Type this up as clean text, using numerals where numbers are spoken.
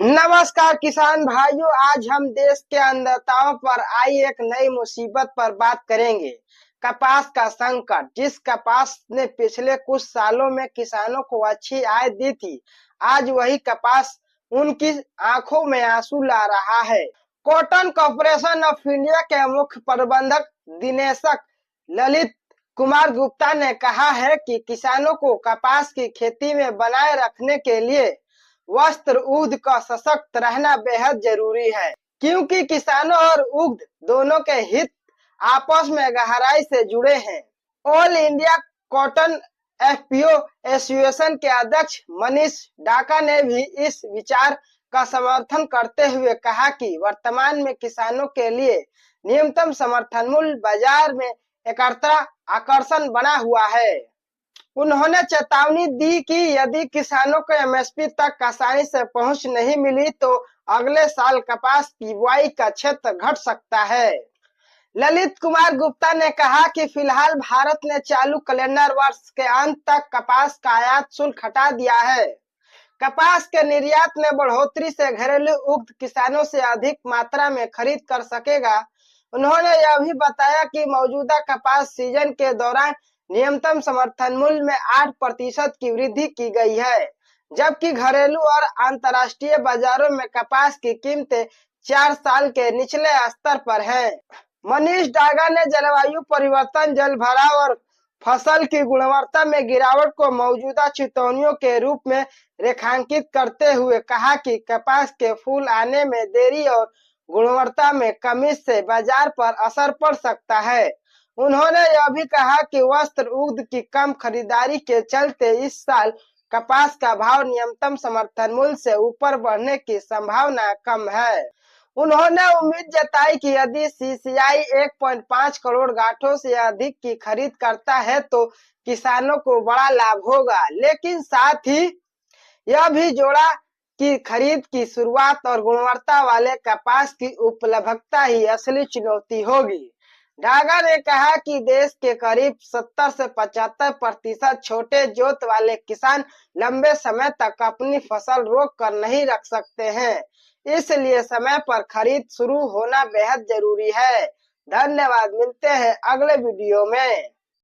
नमस्कार किसान भाइयों, आज हम देश के अन्नदाताओं पर आई एक नई मुसीबत पर बात करेंगे। कपास का संकट। जिस कपास ने पिछले कुछ सालों में किसानों को अच्छी आय दी थी, आज वही कपास उनकी आंखों में आंसू ला रहा है। कॉटन कॉर्पोरेशन ऑफ इंडिया के मुख्य प्रबंधक निदेशक ललित कुमार गुप्ता ने कहा है कि किसानों को कपास की खेती में बनाए रखने के लिए वस्त्र उद्योग का सशक्त रहना बेहद जरूरी है, क्योंकि किसानों और उद्योग दोनों के हित आपस में गहराई से जुड़े हैं। All India cotton FPO association के अध्यक्ष मनीष डाका ने भी इस विचार का समर्थन करते हुए कहा कि वर्तमान में किसानों के लिए न्यूनतम समर्थन मूल्य बाजार में एकमात्र आकर्षण बना हुआ है। उन्होंने चेतावनी दी कि यदि किसानों को एमएसपी तक आसानी से पहुंच नहीं मिली तो अगले साल कपास की बुआई का क्षेत्र घट सकता है। ललित कुमार गुप्ता ने कहा कि फिलहाल भारत ने चालू कैलेंडर वर्ष के अंत तक कपास का आयात शुल्क हटा दिया है। कपास के निर्यात में बढ़ोतरी से घरेलू उद्योग किसानों से अधिक मात्रा में खरीद कर सकेगा। उन्होंने यह भी बताया कि मौजूदा कपास सीजन के दौरान न्यूनतम समर्थन मूल्य में 8% की वृद्धि की गई है, जबकि घरेलू और अंतर्राष्ट्रीय बाजारों में कपास की कीमतें 4 साल के निचले स्तर पर हैं। मनीष डागा ने जलवायु परिवर्तन, जलभराव और फसल की गुणवत्ता में गिरावट को मौजूदा चेतावनियों के रूप में रेखांकित करते हुए कहा कि कपास के फूल आने में देरी और गुणवत्ता में कमी से बाजार पर असर पड़ सकता है। उन्होंने यह भी कहा कि वस्त्र उद्योग की कम खरीदारी के चलते इस साल कपास का भाव न्यूनतम समर्थन मूल्य से ऊपर बढ़ने की संभावना कम है। उन्होंने उम्मीद जताई कि यदि सीसीआई 1.5 करोड़ गांठों से अधिक की खरीद करता है तो किसानों को बड़ा लाभ होगा, लेकिन साथ ही यह भी जोड़ा कि खरीद की शुरुआत और गुणवत्ता वाले कपास की उपलब्धता ही असली चुनौती होगी। डागा ने कहा कि देश के करीब 70 से 75% छोटे जोत वाले किसान लंबे समय तक अपनी फसल रोक कर नहीं रख सकते हैं, इसलिए समय पर खरीद शुरू होना बेहद जरूरी है। धन्यवाद, मिलते हैं अगले वीडियो में।